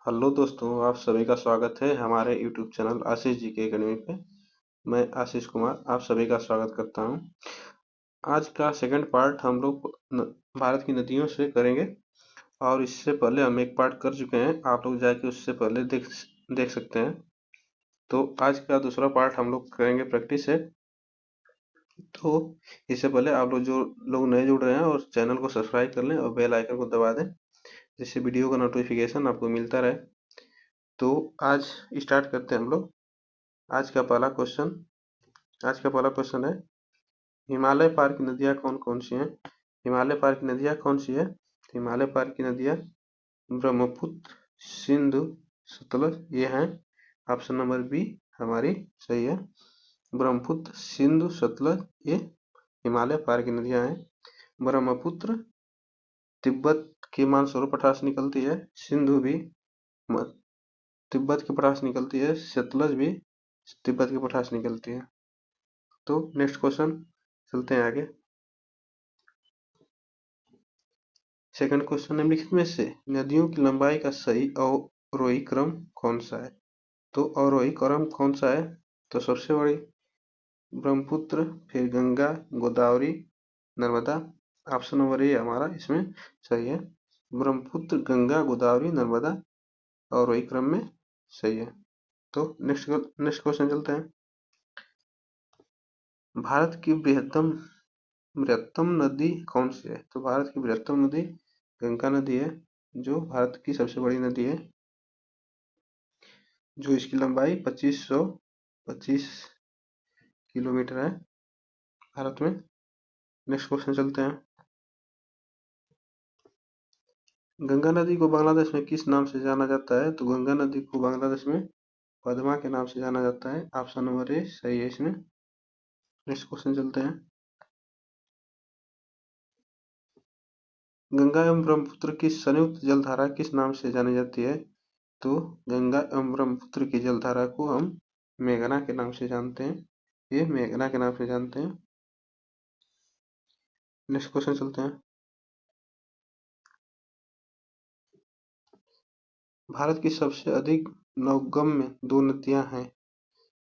Hello दोस्तों, आप सभी का स्वागत है हमारे यूट्यूब चैनल आशीष जी के एकेडमी पे। मैं आशीष कुमार आप सभी का स्वागत करता हूं। आज का सेकंड पार्ट हम लोग भारत की नदियों से करेंगे। और इससे पहले हम एक पार्ट कर चुके हैं, आप लोग जाके उससे पहले देख देख सकते हैं। तो आज का दूसरा पार्ट हम लोग करेंगे प्रैक्टिस है। तो इससे पहले आप लोग जो लोग नए जुड़ रहे हैं और चैनल को सब्सक्राइब कर लें और बेल आइकन को दबा दें, जिससे वीडियो का नोटिफिकेशन आपको मिलता रहे। तो आज स्टार्ट करते हैं हम लोग। आज का पहला क्वेश्चन आज का पहला क्वेश्चन है, हिमालय पार की नदियां कौन कौन सी हैं? हिमालय पार की नदियां कौन सी है? हिमालय पार की नदियां ब्रह्मपुत्र, सिंधु, सतलज ये हैं। ऑप्शन नंबर बी हमारी सही है। ब्रह्मपुत्र, सिंधु, सतलज ये हिमालय पार की नदियां हैं। ब्रह्मपुत्र तिब्बत के मानसरोवर पठार से निकलती है। सिंधु भी तिब्बत के पठार से निकलती है। सतलज भी तिब्बत के पठार से निकलती है। तो नेक्स्ट क्वेश्चन चलते हैं आगे। सेकंड क्वेश्चन, निम्नलिखित में से नदियों की लंबाई का सही अवरोही क्रम कौन सा है? तो अवरोही क्रम कौन सा है? तो सबसे बड़ी ब्रह्मपुत्र, फिर Ganga, Godavari, Narmada. Option number A हमारा इसमें सही है। ब्रह्मपुत्र, गंगा, गोदावरी, नर्मदा अवरोही क्रम में सही है। तो नेक्स्ट क्वेश्चन चलते हैं। भारत की बृहत्तम नदी कौन सी है? तो भारत की बृहत्तम नदी गंगा नदी है, जो भारत की सबसे बड़ी नदी है, जो इसकी लंबाई 2525 किलोमीटर है भारत में। नेक्स्ट क्वेश्चन चलते हैं। गंगा नदी को बांग्लादेश में किस नाम से जाना जाता है? तो गंगा नदी को बांग्लादेश में पद्मा के नाम से जाना जाता है। ऑप्शन नंबर ए सही है इसमें। नेक्स्ट क्वेश्चन चलते हैं। गंगा एवं ब्रह्मपुत्र की संयुक्त जलधारा किस नाम से जानी जाती है? तो गंगा एवं ब्रह्मपुत्र की जलधारा को हम मेघना के नाम से जानते हैं। ये मेघना के नाम से जानते हैं। नेक्स्ट क्वेश्चन चलते हैं। भारत की सबसे अधिक नौगम्य दो नदियां हैं।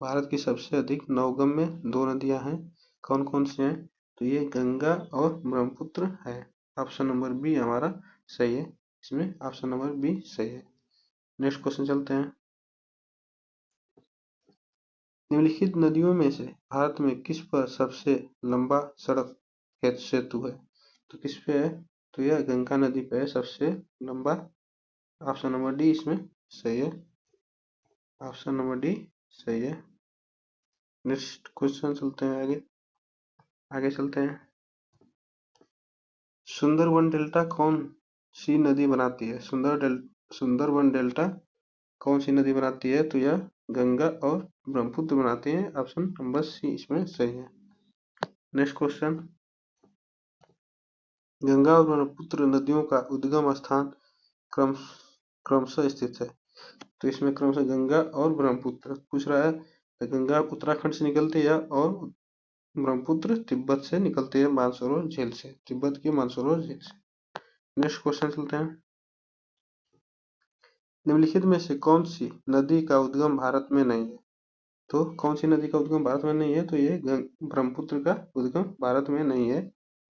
भारत की सबसे अधिक नौगम्य दो नदियां हैं, कौन कौन सी हैं? तो ये गंगा और ब्रह्मपुत्र है। ऑप्शन नंबर बी हमारा सही है इसमें। ऑप्शन नंबर बी सही है। नेक्स्ट क्वेश्चन चलते हैं। निम्नलिखित नदियों में से भारत में किस पर सबसे लंबा सड़क सेतु है? तो किस पे है? तो यह गंगा नदी पे है सबसे लंबा। ऑप्शन नंबर डी इसमें सही है। ऑप्शन नंबर डी सही है। नेक्स्ट क्वेश्चन चलते हैं आगे। आगे चलते हैं। सुंदरबन डेल्टा कौन सी नदी बनाती है? सुंदरबन डेल्टा कौन सी नदी बनाती है? तो यह गंगा और ब्रह्मपुत्र बनाते हैं। ऑप्शन नंबर सी इसमें सही है। Next question. गंगा और ब्रह्मपुत्र नदियों का उद्गम स्थान क्रम क्रमशः स्थित है। तो इसमें क्रमशः गंगा और ब्रह्मपुत्र पूछ रहा है। तो गंगा उत्तराखंड से निकलती है और ब्रह्मपुत्र तिब्बत से निकलती है, मानसरोवर झील से, तिब्बत की मानसरोवर झील से। नेक्स्ट क्वेश्चन चलते हैं। निम्नलिखित में से कौन सी नदी का उद्गम भारत में नहीं है? तो कौन सी नदी का उद्गम भारत में नहीं है? तो ये ब्रह्मपुत्र का उद्गम भारत में नहीं है।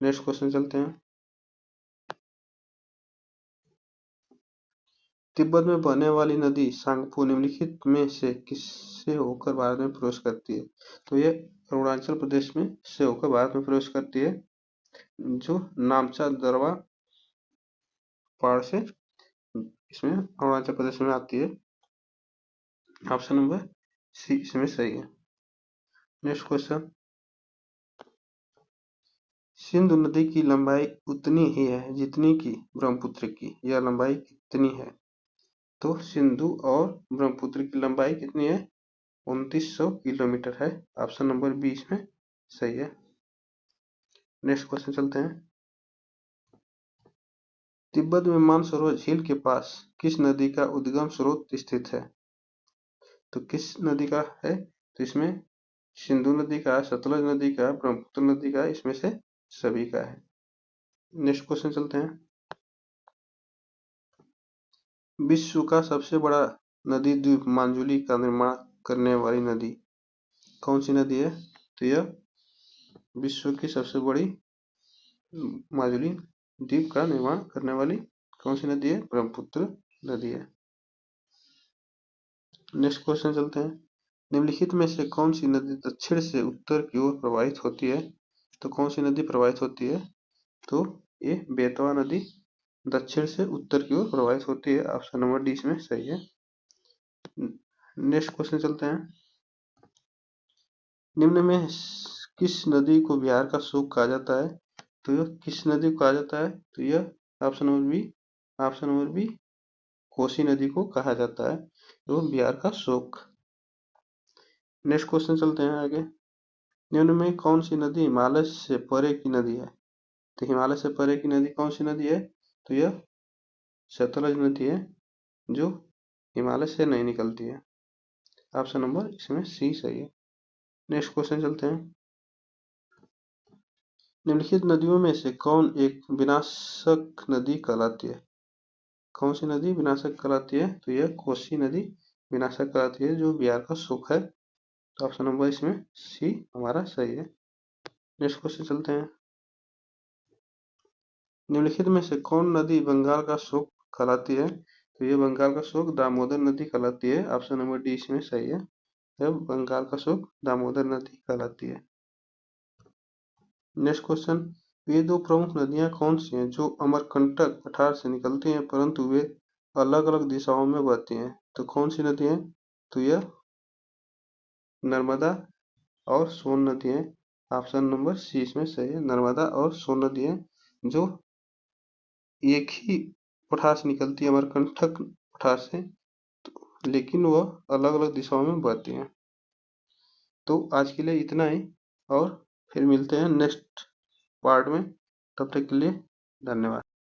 नेक्स्ट क्वेश्चन चलते हैं। तिब्बत में बहने वाली नदी सांगपो निम्नलिखित में से किससे होकर भारत में प्रवेश करती है? तो ये अरुणाचल प्रदेश में से होकर भारत में प्रवेश करती है, जो नामचा दरवा पहाड़ से इसमें अरुणाचल प्रदेश में आती है। ऑप्शन नंबर सी इसमें सही है। Next question. सिंधु नदी की लंबाई उतनी ही है जितनी की ब्रह्मपुत्र की। यह लंबाई कितनी है? तो सिंधु और ब्रह्मपुत्र की लंबाई कितनी है? 2900 किलोमीटर है। ऑप्शन नंबर बी इसमें सही है। नेक्स्ट क्वेश्चन चलते हैं। तिब्बत में मानसरोवर झील के पास किस नदी का उद्गम स्रोत स्थित है? तो किस नदी का है? तो इसमें सिंधु नदी का, सतलज नदी का, ब्रह्मपुत्र नदी का, इसमें से सभी का है। नेक्स्ट क्वेश्चन चलते हैं। विश्व का सबसे बड़ा नदी द्वीप माजुली का निर्माण करने वाली नदी कौन सी नदी है? तो यह विश्व की सबसे बड़ी माजुली द्वीप का निर्माण करने वाली कौन सी नदी है? ब्रह्मपुत्र नदी है। नेक्स्ट क्वेश्चन चलते हैं। निम्नलिखित में से कौन सी नदी दक्षिण से उत्तर की ओर प्रवाहित होती है? तो कौन सी नदी प्रवाहित होती है? तो ये बेतवा नदी दक्षिण से उत्तर की ओर प्रवाहित होती है। ऑप्शन नंबर डी इसमें सही है। नेक्स्ट क्वेश्चन चलते हैं। निम्न में किस नदी को बिहार का शोक कहा जाता है? तो यह किस नदी को कहा जाता है? तो यह ऑप्शन नंबर बी कोसी नदी को कहा जाता है, तो बिहार का शोक। नेक्स्ट क्वेश्चन चलते हैं आगे। निम्न में कौन सी नदी हिमालय से परे की नदी है? तो हिमालय से परे की नदी कौन सी नदी है? तो यह सतलज नदी है, जो हिमालय से नहीं निकलती है। ऑप्शन नंबर इसमें सी सही है। नेक्स्ट क्वेश्चन चलते हैं। निम्नलिखित नदियों में से कौन एक विनाशक नदी कहलाती है? कौन सी नदी विनाशक कहलाती है? तो यह कोसी नदी विनाशक कहलाती है, जो बिहार का शोक है। तो ऑप्शन नंबर इसमें सी हमारा सही है। नेक्स्ट क्वेश्चन चलते हैं। निम्नलिखित में से कौन नदी बंगाल का शोक कहलाती है? तो ये बंगाल का शोक दामोदर नदी कहलाती है। ऑप्शन नंबर डी इसमें सही है। यह बंगाल का शोक दामोदर नदी कहलाती है। Next question. ये दो प्रमुख नदियां कौन सी हैं जो अमरकंटक पठार से निकलती हैं परंतु वे अलग अलग दिशाओं में बहती हैं? तो कौन सी नदी है? तो यह नर्मदा और सोन नदी है। ऑप्शन नंबर सी इसमें सही है। नर्मदा और सोन नदी है, जो एक ही पठार से निकलती है, अमरकंटक पठार से, लेकिन वह अलग अलग दिशाओं में बहती हैं। तो आज के लिए इतना ही, और फिर मिलते हैं नेक्स्ट पार्ट में। तब तक के लिए धन्यवाद।